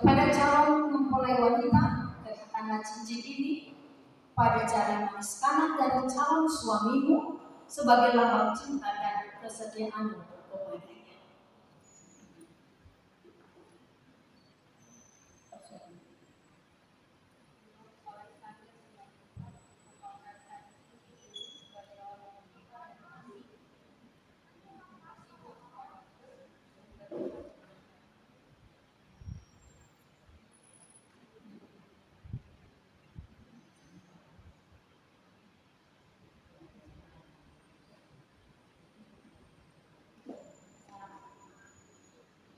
Kepada calon mempelai wanita, katakanlah cincin ini pada jari manis kanan dari calon suamimu sebagai lambang cinta dan kesetiaanmu kepadanya.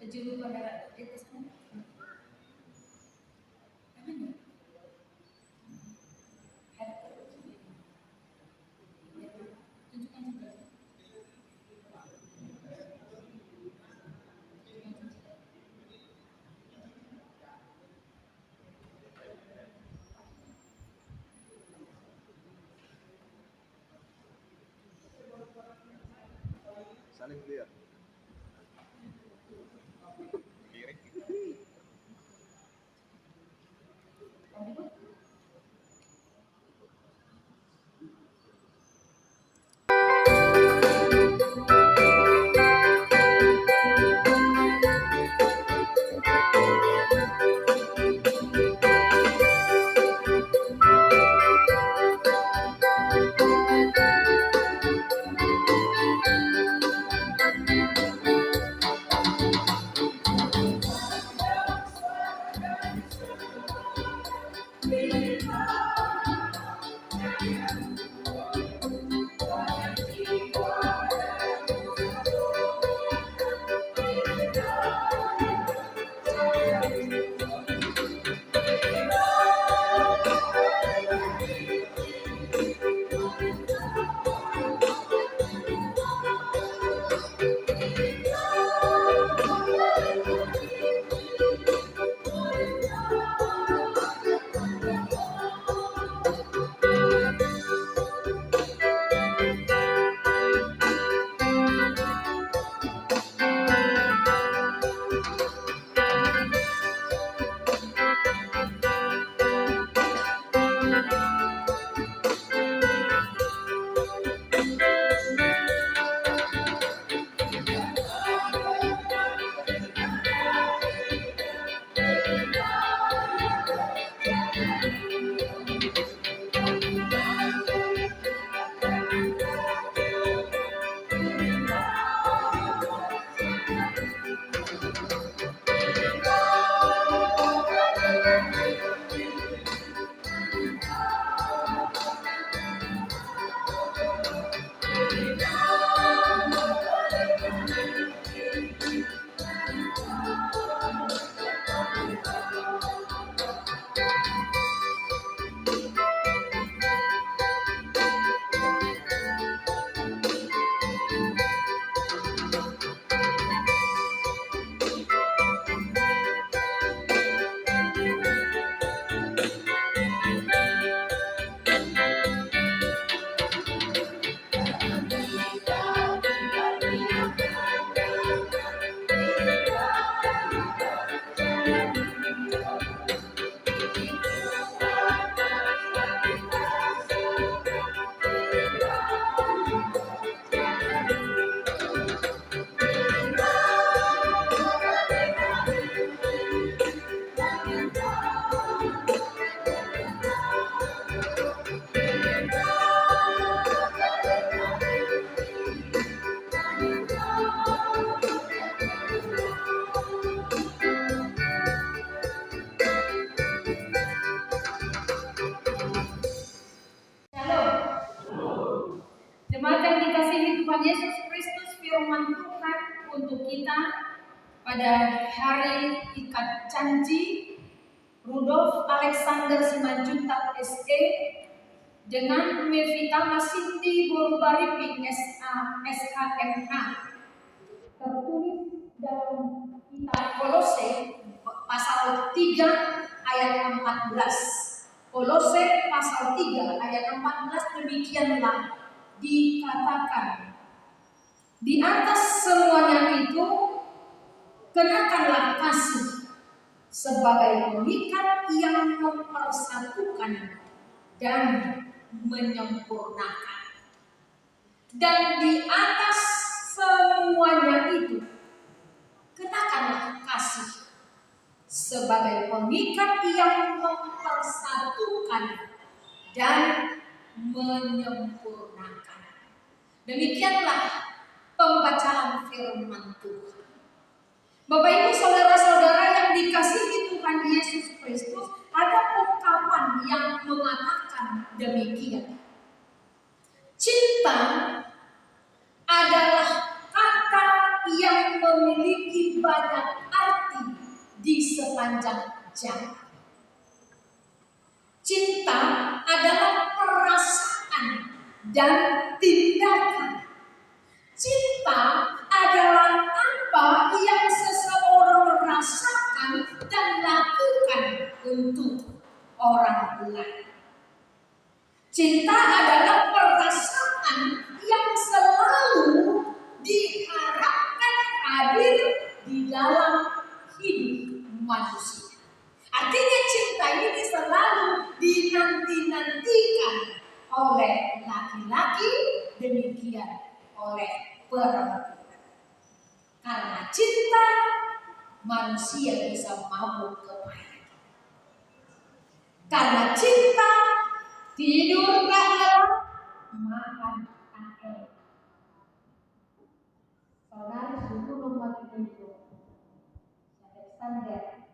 Juru pada itu sana. Saling lihat. Jemaat yang dikasihi Tuhan Yesus Kristus, firman Tuhan untuk kita pada hari ikat janji Rudolf Alexander Simanjuntak SE dengan Mevita Cindy Borubariping SHMH, tertulis dalam kitab Kolose pasal 3 ayat 14. Kolose pasal 3 ayat 14 demikianlah dikatakan, di atas semuanya itu kenakanlah kasih, sebagai pengikat yang mempersatukan dan menyempurnakan. Dan di atas semuanya itu, kenakanlah kasih sebagai pengikat yang mempersatukan dan menyempurnakan. Demikianlah pembacaan firman Tuhan. Bapak Ibu saudara-saudara yang dikasihi Tuhan Yesus Kristus, ada ungkapan yang mengatakan demikian. Cinta adalah kata yang memiliki banyak arti di sepanjang jalan. Cinta adalah perasaan dan tindakan. Cinta adalah apa yang seseorang rasakan dan lakukan untuk orang lain. Cinta adalah perasaan yang selalu diharapkan hadir di dalam hidup manusia. Artinya cinta ini selalu dinanti-nantikan oleh laki-laki, demikian oleh perempuan. Karena cinta, manusia bisa mabuk kepada. Karena cinta, tidur tak lelap, makan tak enak. Saudara suruh nomor 7, Alexander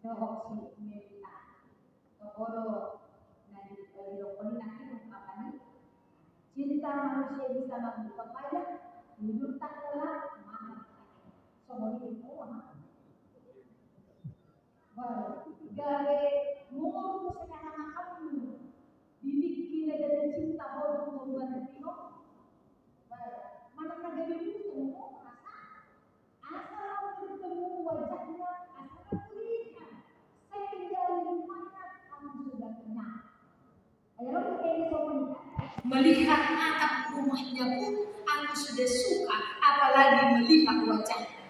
Dohoksi Melita Tokoro Nadi Dokoni nanti ungkapan cinta manusia bisa mabuk kepada, tidur tak lelap, makan tak enak. Soalnya itu apa? Gawe mulu sekarang kamu dibikin dari cinta bodoh membuat tino. Mana gawe itu merasa asal bertemu wajahnya, asal lihat sehingga rumahnya kamu sudah kenyang. Ayo kita sopan melihat atap rumahnya pun aku sudah suka, apalagi melihat wajahnya.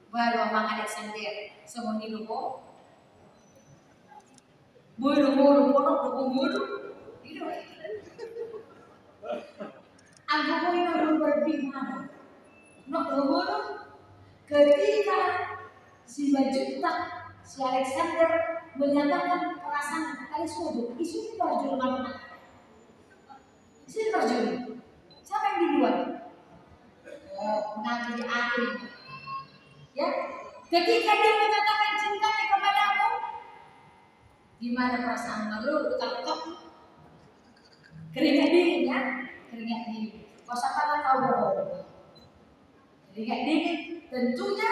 Baru Mang Alexander semua ini lupa. Bulu itu. Aku ingin berbingung. Nak bulu ketika si Majuta, si Alexander menyatakan perasaan kali sudah isu itu baju mana? Isu baju. Siapa yang duluan? Nanti di akhir. Ya, ketika dia mengatakan cintanya kepadamu, gimana perasaan malu? Ketok keringat dingin ya, keringat dingin. Kosakata kau bohong. Keringat dingin, tentunya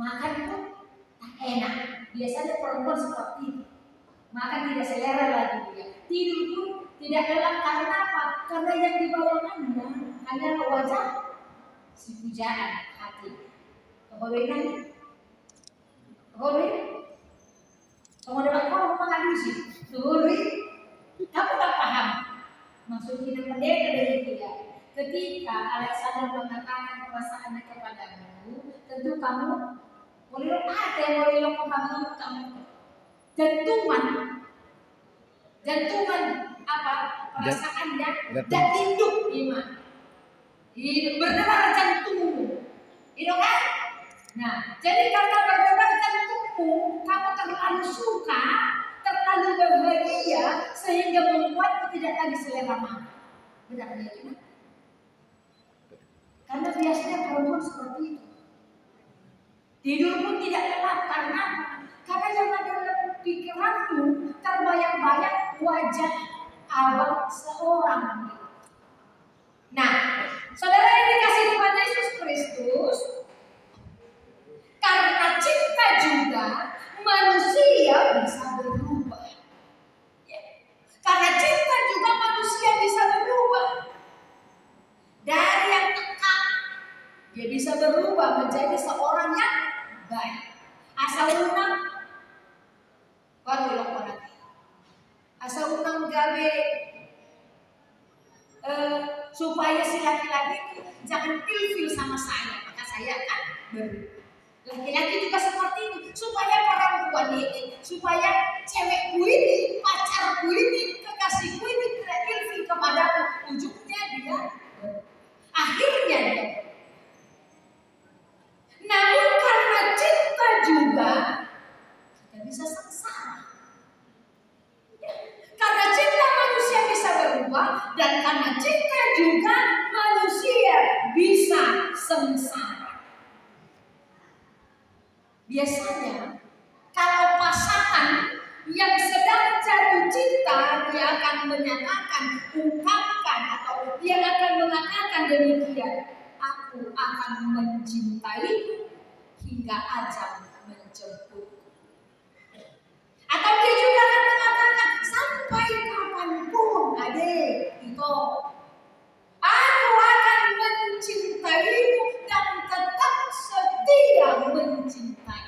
makan itu tak enak. Biasanya perempuan seperti itu, makan tidak selera lagi dia. Tidur pun tidak lelap karena apa? Karena yang dibawa Anda hanyalah wajah si pujaan hati. Kemudian, kemudian kau mengadu sih, kamu tak paham maksud kita pendeta dari dia. Ketika Alexander mengatakan perasaannya kepadamu, tentu kamu boleh kamu jantungan apa perasaannya dan induk iman, berdebar jantungmu, itu kan? Nah, jadi karena berdebar jantungmu, kamu terlalu suka, terlalu bahagia, sehingga membuatmu tidak lagi selera makan. Benar ya? Karena biasanya perempuan seperti itu. Tidur pun tidak lelap karena yang ada dalam pikiranmu terbayang-bayang wajah abang seorang. Nah, saudara yang dikasih Tuhan Yesus Kristus, karena cinta juga manusia bisa berubah. Ya. Karena cinta juga manusia bisa berubah. Dari yang tekak, dia bisa berubah menjadi seorang yang baik. Asal unang, baru lakukan. Asal unang gawe supaya si laki-laki itu jangan ilfil sama saya, maka saya akan berubah. Laki-laki juga seperti itu, supaya perempuan ini, supaya cewekku ini, pacarku ini, kekasihku ini tidak ilfil kepadaku. Ujungnya dia, akhirnya dia. Namun karena cinta juga kita bisa sengsara. Karena cinta manusia bisa berubah, dan karena cinta juga manusia bisa sengsara. Biasanya kalau pasangan yang sedang jatuh cinta, dia akan menyatakan, ungkapkan, atau dia akan mengatakan demikian, aku akan mencintaimu hingga ajal menjemput. Atau dia juga akan mengatakan, sampai kapanpun adik itu, aku akan mencintaimu dan tetap setia mencintai.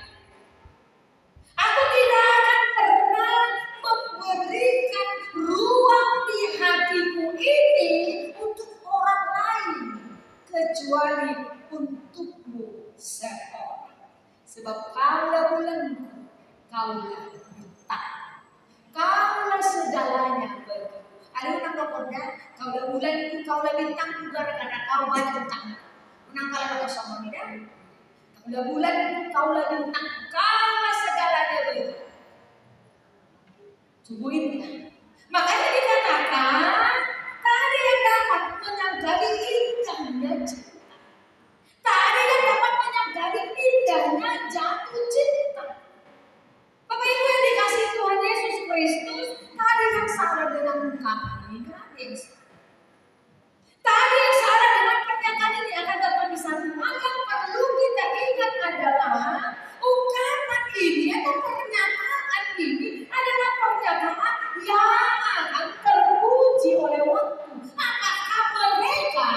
Aku tidak akan pernah memberikan ruang di hatiku ini untuk orang lain kecuali untukmu seorang. Sebab kaulah bulanku, kaulah bintang, kaulah segalanya bagiku. Ada orang tokohnya, kaulah bulanku, kaulah bintangku, gara-gara kau banyak bintang. Menang kalau kosong ini. Kaulah bulanku, kaulah bintang, kaulah segalanya bagiku. Tubuhin. Makanya dikatakan, tak ada yang dapat menyangkali indahnya cinta. Tak ada yang dapat menyangkali indahnya jatuh cinta. Bapak Ibu yang dikasih Tuhan Yesus Kristus, tak ada yang salah dengan ungkapan ini, tak ada yang salah. Tak ada yang salah dengan pernyataan ini, akan tetapi satu hal yang perlu kita ingat adalah ungkapan ini atau pernyataan ini adalah pernyataan yang akan teruji oleh waktu. Apakah mereka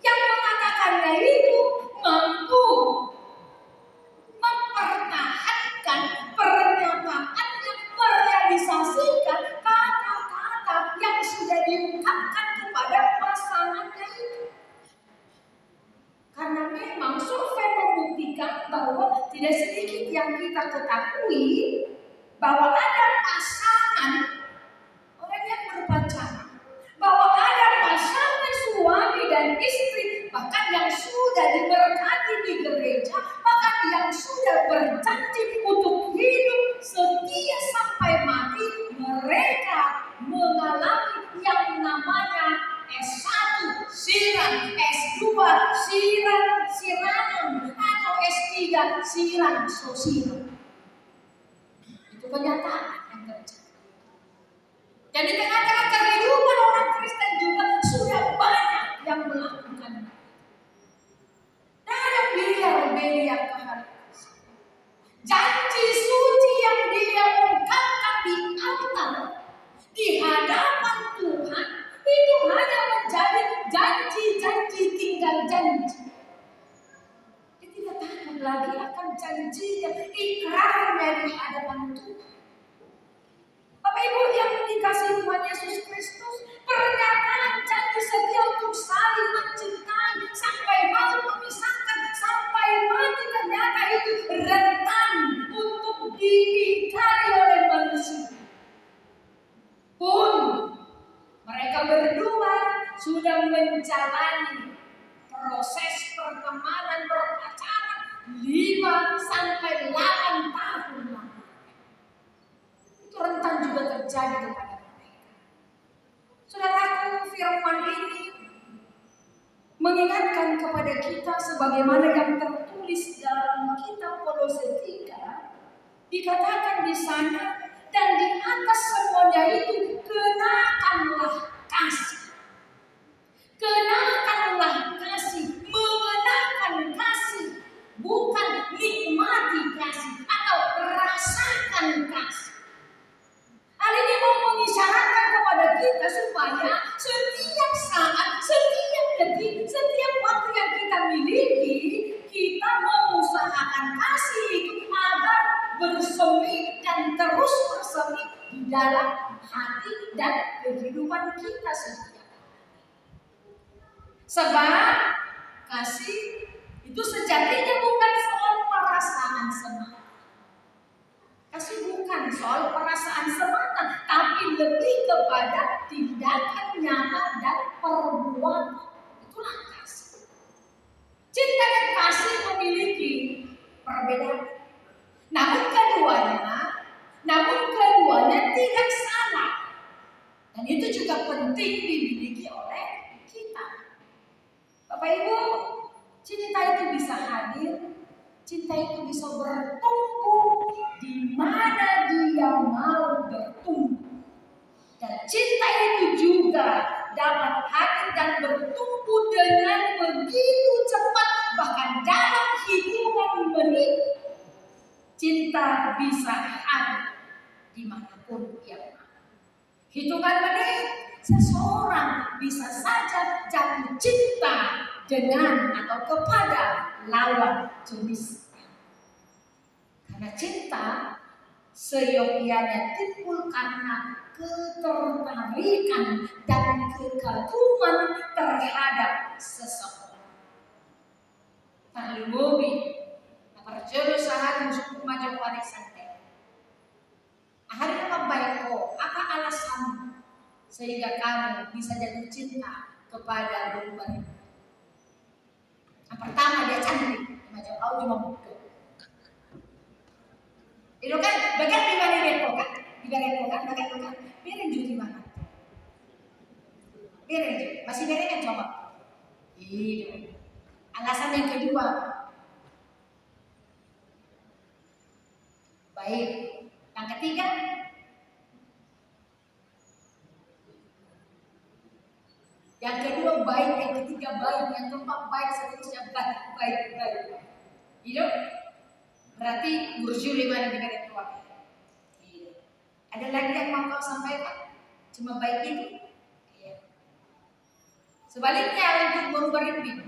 yang mengatakannya itu mampu mempertahankan pernyataannya, merealisasikan kata-kata yang sudah diungkapkan kepada pasangannya itu. Karena memang survei membuktikan bahwa tidak sedikit yang kita ketahui bahwa ada pasangan orang yang berpacaran, bahwa ada pasangan suami dan istri, bahkan yang sudah diberkati di gereja, bahkan yang sudah berjanji untuk hidup setia sampai mati, mereka mengalami yang namanya S1 siram, S2 siraman, atau S3 siram sosial. Itu kenyataan yang terjadi. Dan di tengah-tengah kehidupan orang Kristen juga sudah banyak yang melakukan. Dalam biliar-biliar Tuhan, janji suci yang dia ungkapkan di altar, di hadapan Tuhan, itu hanya menjadi janji-janji tinggal janji. Dia tidak takut lagi akan janjinya, ikrarnya di hadapan Tuhan. Bapak Ibu yang dikasihi Tuhan Yesus Kristus, pernyataan janji setia untuk saling mencintai sampai mau memisahkan, sampai mati, ternyata itu rentan untuk diingkari oleh manusia. Pun mereka berdua sudah menjalani proses pertemanan berpacaran 5-8 tahun lama. Itu rentan juga terjadi kepada mereka. Saudaraku, firman ini mengingatkan kepada kita sebagaimana yang tertulis dalam kitab Kolose 3, dikatakan di sana, dan di atas semuanya itu kenakanlah kasih. Kenakanlah kasih, mengenakan kasih, bukan nikmati kasih atau rasakan kasih. Hal ini mau mengisyaratkan kepada kita supaya setiap saat, setiap detik, setiap waktu yang kita miliki, kita mengusahakan kasih itu agar bersemi dan terus bersemi di dalam hati dan kehidupan kita setiap. Sebab kasih Itu sejatinya bukan soal perasaan semata. Kasih bukan soal perasaan semata, tapi lebih kepada tindakan nyata dan perbuatan. Itulah kasih. Cinta dan kasih memiliki perbedaan. Namun keduanya tidak salah. Dan itu juga penting dimiliki oleh kita. Bapak Ibu, cinta itu bisa hadir, cinta itu bisa bertumbuh di mana dia mau bertumbuh. Dan cinta itu juga dapat hadir dan bertumbuh dengan begitu cepat, bahkan dalam hitungan menit. Cinta bisa hadir dimanapun ia berada. Hitungan menit, seseorang bisa saja jatuh cinta dengan atau kepada lawan jenisnya. Karena cinta seyogianya timbul karena ketertarikan dan kekaguman terhadap seseorang. Talimobi, perjodoh sahari suku majak warik santai. Hari apa baikku, apa alasanmu sehingga kamu bisa jatuh cinta kepada Bulbari? Yang pertama dia cantik, macam kau cuma buka. Itu kan, bagian di mana dia kan? Di mana kan? Bagian. Biarin di mana? Biarin, masih biarin kan coba. Itu. Alasan yang kedua, baik. Yang ketiga, baik, yang ketiga baik, yang keempat baik, seterusnya baik. Itu berarti burju 5 dengan yang tua. Ada lagi yang mau kau sampaikan? Cuma baik itu. Sebaliknya untuk merubah rindu,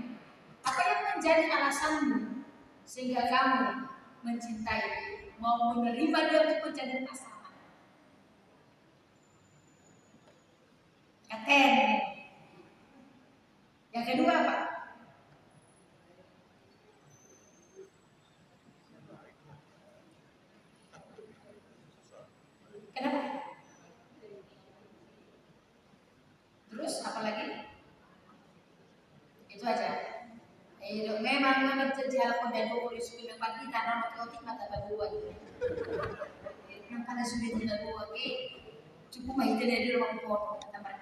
apa yang menjadi alasanmu sehingga kamu mencintai, mau menerima dia untuk menjadi pasangan? Katen. Yang kedua apa? Kenapa? Terus apa lagi? Itu aja. Memang terjadi pondok di suku pagi tanah otik mata berdua. Yang kada sudah tidak buat cukup mah itu dari ruang foto tempat.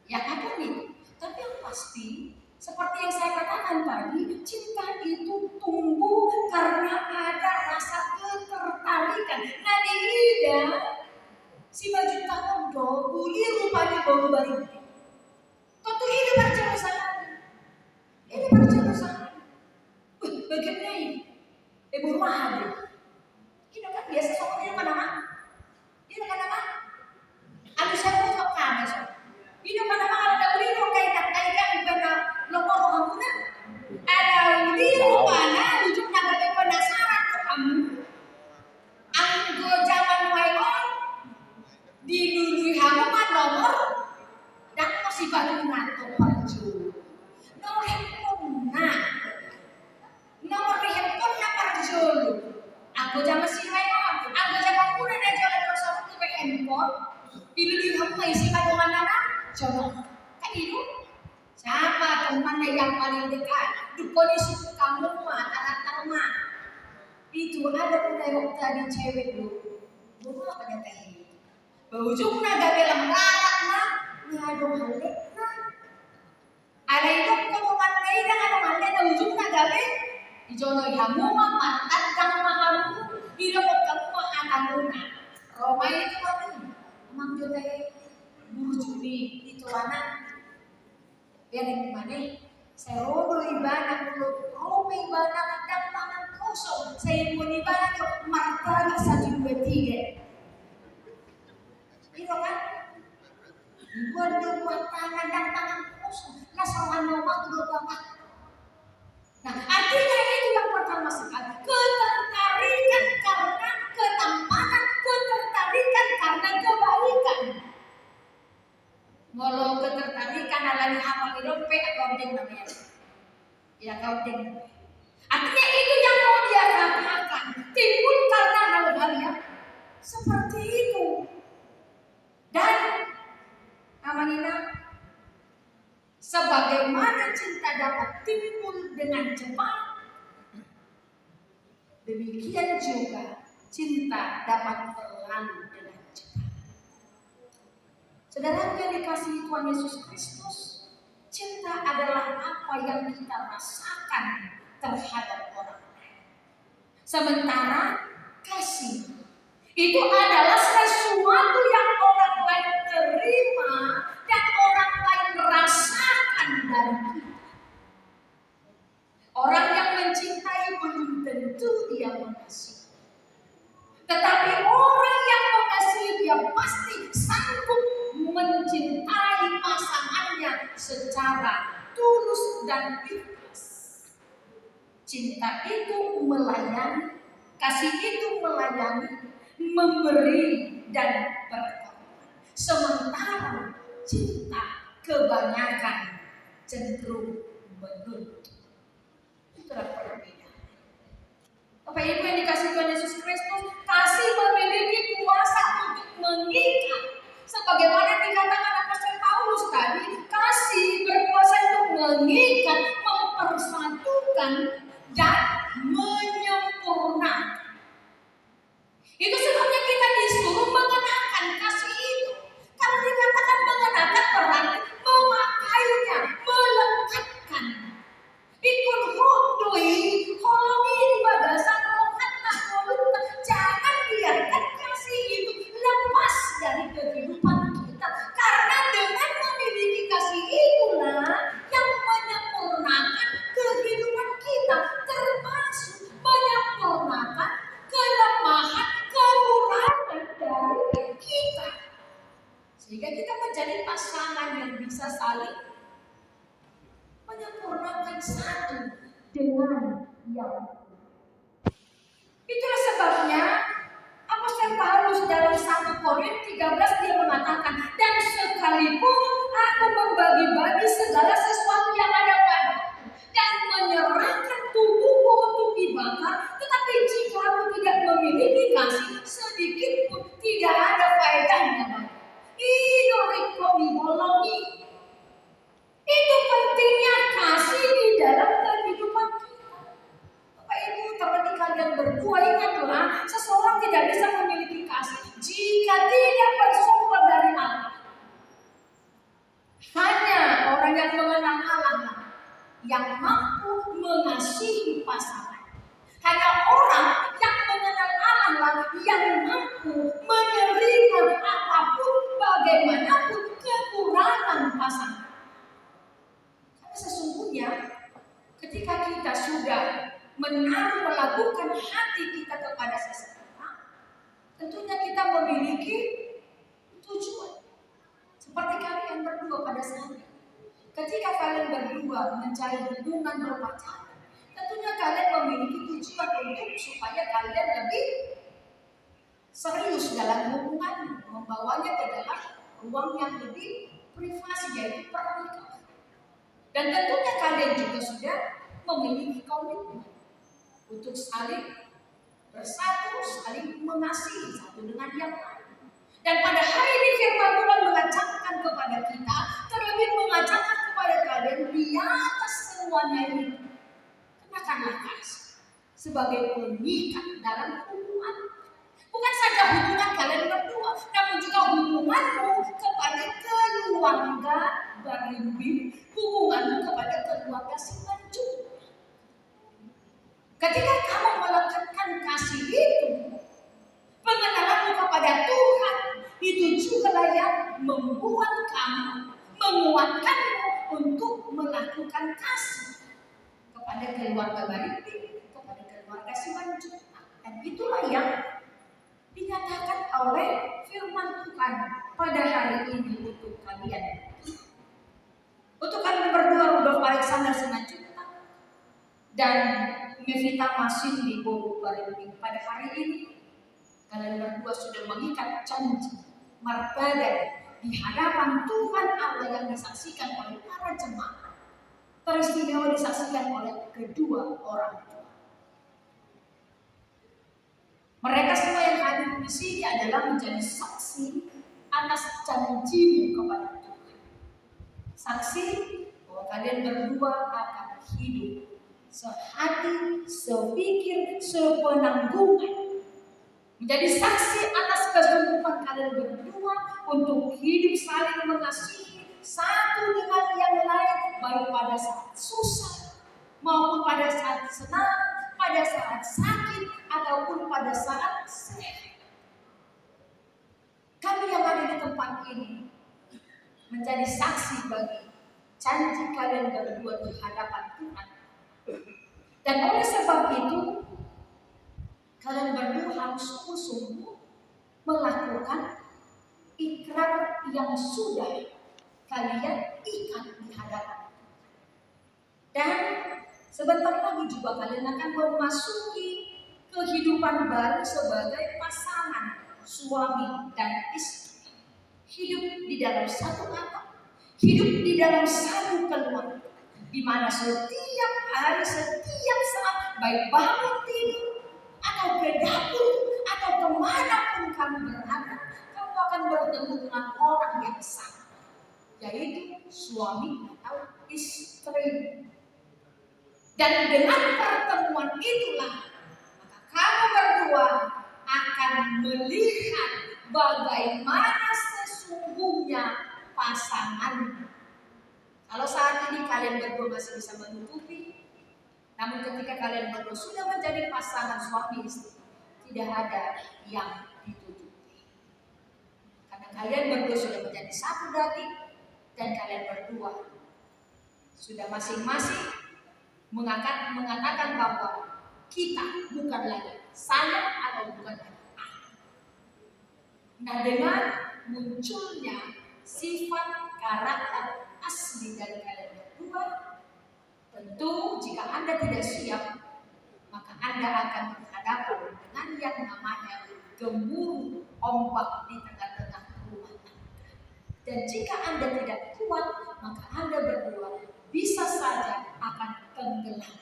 Ya apa nih? Tapi yang pasti seperti yang saya katakan tadi, cinta itu tumbuh karena ada rasa ketertarikan. Nah di ida si baju tahun uli rupanya bau baru. Tentu ini berjasa. Ini berjasa. Bagaimana ini? Ibu rumah. Ini kan biasa soalnya mana mah? Ini kan apa? Anu saya mau kamu so. Ini kan apa? Ada uli kayak benar nomor kamu na. Ada uli mana ujung naga penasaran ke kamu. Anggo zaman wayon dilului kamu kan nomor dan masih batu nato perju. Nomor handphone na perju. Anggo zaman si wayon, anggo zaman kuda na jalan bersama ke handphone. Dilului kamu isi batu mana? Coba kan itu siapa teman yang paling dekat? Dukun suku kamu mah, tanah itu ada penengok tadi cewek dulu. Bukan apa yang tadi? Berujung naga bilang lalat mah, ngadu halik mah. Ada itu kemudian kaida ada halik ada ujung naga be. Ijono kamu mah mantan kamu kamu, hidup kamu mah kamu nah. Roma itu apa? Mang jote burjuni itu anak. Biar yang mana? Saya rodo ibadah dulu, Roma ibadah dan tangan kosong. Saya pun ibadah ke martabat 1, 2, 3. Itu kan? Buat tangan dan tangan kosong. Nah soal nomor dulu bapak. Nah artinya itu yang pertama sekali. Ketertarikan karena ketampanan, ketertarikan karena kebaikan. Walau ketertarikan alami apa di dompet atau objek namanya. Ya kau dengar. Artinya itu yang mau dia katakan. Timbul karena hal-hal yang seperti itu. Dan namanya sebagaimana cinta dapat timbul dengan cepat, demikian juga cinta dapat berlalu dengan cepat. Saudara yang dikasihi Tuhan Yesus Kristus, cinta adalah apa yang kita rasakan terhadap orang lain. Sementara kasih itu adalah sesuatu yang orang lain terima dan orang lain rasakan dari kita. Orang yang mencintai belum tentu dia mengasihi. Tetapi orang yang mengasihi dia pasti sanggup mencintai pasangannya secara tulus dan ikhlas. Cinta itu melayani, kasih itu melayani, memberi dan berkorban. Sementara cinta kebanyakan cenderung menuntut. Itulah perbedaan. Bapak Ibu yang dikasihi Tuhan Yesus Kristus, kasih memiliki kuasa untuk mengikat. Sebagaimana dikatakan apostol Paulus tadi, kasih berkuasa untuk mengikat, mempersatukan dan menyempurnakan. Itu sebabnya kita disuruh mengenakan kasih itu. Kalau dikatakan mengenakan berarti memakainya, melengkapkan. Ikut hudui, holongi di bagasan rohat tak volunta. Jangan biarkan kasih itu lepas dari kehidupan kita. Karena dengan memiliki kasih itulah yang menyempurnakan kehidupan kita. Termasuk menyempurnakan kelemahan, kekurangan dari kita. Sehingga kita menjadi pasangan yang bisa saling menyempurnakan satu dengan yang lain. Itulah sebabnya apostol Paulus dalam 1 Korintus 13 dia mengatakan, dan sekalipun aku membagi-bagi segala sesuatu yang ada padaku dan menyerahkan tubuhku untuk dibakar, tetapi jika aku tidak memiliki kasih, sedikit pun tidak ada faedahnya bagiku. Itu pentingnya kasih di dalam kehidupan kita. Bapak Ibu, seperti kalian berdua, ingatlah, seseorang tidak bisa memiliki kasih jika tidak bersumber dari Allah. Hanya orang yang mengenal Allah yang mampu mengasihi pasangan. Hanya orang yang mengenal Allah yang mampu menerima apapun bagaimanapun kekurangan pasangan. Karena sesungguhnya ketika kita sudah melakukan hati kita kepada seseorang, tentunya kita memiliki tujuan. Seperti kalian berdua pada saat ini. Ketika kalian berdua mencari hubungan berpacaran, tentunya kalian memiliki tujuan untuk supaya kalian lebih serius dalam hubungan, membawanya ke dalam ruang yang lebih privasi, yaitu pernikahan. Dan tentunya kalian juga sudah memiliki komitmen untuk saling bersatu, saling mengasihi satu dengan yang lain. Dan pada hari ini firman Tuhan mengajarkan kepada kita, terlebih mengajarkan kepada kalian di atas semuanya ini, kenakanlah kasih sebagai pengikat dalam hubungan. Bukan saja hubungan kalian berdua, namun juga hubunganmu kepada keluarga berimbing, hubunganmu kepada keluarga selanjutnya. Ketika kamu melekatkan kasih itu, pengenalanmu kepada Tuhan, itu juga yang membuat kamu, menguatkanmu untuk melakukan kasih kepada keluarga berimbing, kepada keluarga selanjutnya. Dan itulah yang dinyatakan oleh firman Tuhan pada hari ini untuk kalian. Untuk kalian berdua, Rudolf Alexander Simanjuntak dan Mevita Masin di Bobo Barimbing, pada hari ini kalian berdua sudah mengikat janji martabat di hadapan Tuhan Allah yang disaksikan oleh para jemaat, teristimewa disaksikan oleh kedua orang tua. Mereka semua yang hadir di sini adalah menjadi saksi atas janjimu kepada Tuhan. Saksi bahwa kalian berdua akan hidup sehati, sepikir, sepenanggungan. Menjadi saksi atas kesungguhan kalian berdua untuk hidup saling mengasihi satu dengan yang lain, baik pada saat susah maupun pada saat senang, pada saat sakit ataupun pada saat sehat. Kami yang ada di tempat ini menjadi saksi bagi janji kalian berdua di hadapan Tuhan. Dan oleh sebab itu, kalian berdua harus sungguh-sungguh melakukan ikrar yang sudah kalian ikat di hadapan. Dan sebentar lagi juga kalian akan memasuki kehidupan baru sebagai pasangan suami dan istri. Hidup di dalam satu atap, hidup di dalam satu keluarga, di mana setiap hari, setiap saat, baik bangun tidur atau ke dapur atau kemanapun kamu berada, kamu akan bertemu dengan orang yang sama, yaitu suami atau istri. Dan dengan pertemuan itulah maka kamu berdua akan melihat bagaimana sesungguhnya pasangan. Kalau saat ini kalian berdua masih bisa menutupi, namun ketika kalian berdua sudah menjadi pasangan suami istri, tidak ada yang ditutupi. Karena kalian berdua sudah menjadi satu daging dan kalian berdua sudah masing-masing mengatakan bahwa kita bukan lagi saya atau bukan lagi aku. Nah, dengan munculnya sifat karakter asli dari kalian berdua, tentu jika Anda tidak siap, maka Anda akan berhadapan dengan yang namanya gemuruh ombak di tengah-tengah rumah tangga. Dan jika Anda tidak kuat, maka Anda berdua bisa saja akan tenggelam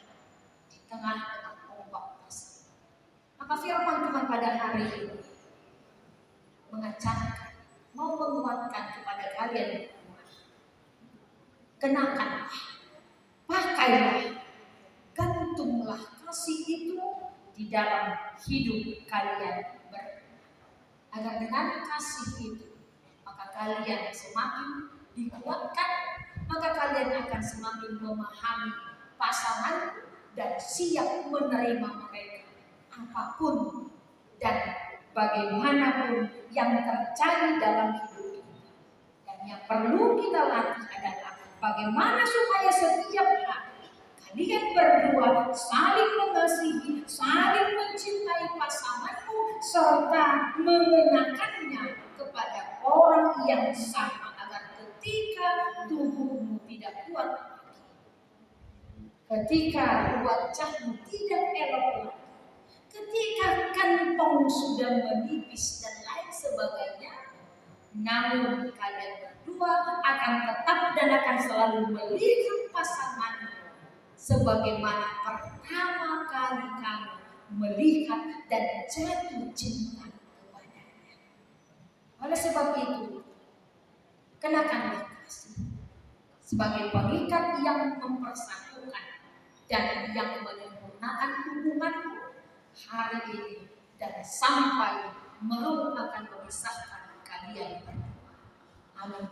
di tengah-tengah ombak tersebut. Maka firman Tuhan pada hari ini mengajarkan, mau menguatkan kepada kalian berdua. Kenakanlah, pakailah, gantunglah kasih itu di dalam hidup kalian berdua. Agar dengan kasih itu, maka kalian semakin dikuatkan, maka kalian akan semakin memahami pasangan dan siap menerima mereka apapun dan bagaimanapun yang terjadi dalam hidup kita. Dan yang perlu kita latih adalah bagaimana supaya setiap hari kalian berdua saling mengasihi, saling mencintai pasanganmu, serta mengenakannya kepada orang yang sama, agar ketika tubuhmu tidak kuat lagi, ketika wajahmu tidak elok lagi, ketika kantong sudah menipis dan lain sebagainya, namun kalian berdua akan tetap dan akan selalu melihat pasanganmu sebagaimana pertama kali kamu melihat dan jatuh cinta kepadanya. Oleh sebab itu, kenakanlah kasih sebagai pengikat yang mempersatukan dan yang menyempurnakan hubunganmu hari ini dan sampai maut akan memisahkan kalian berdua. Amin.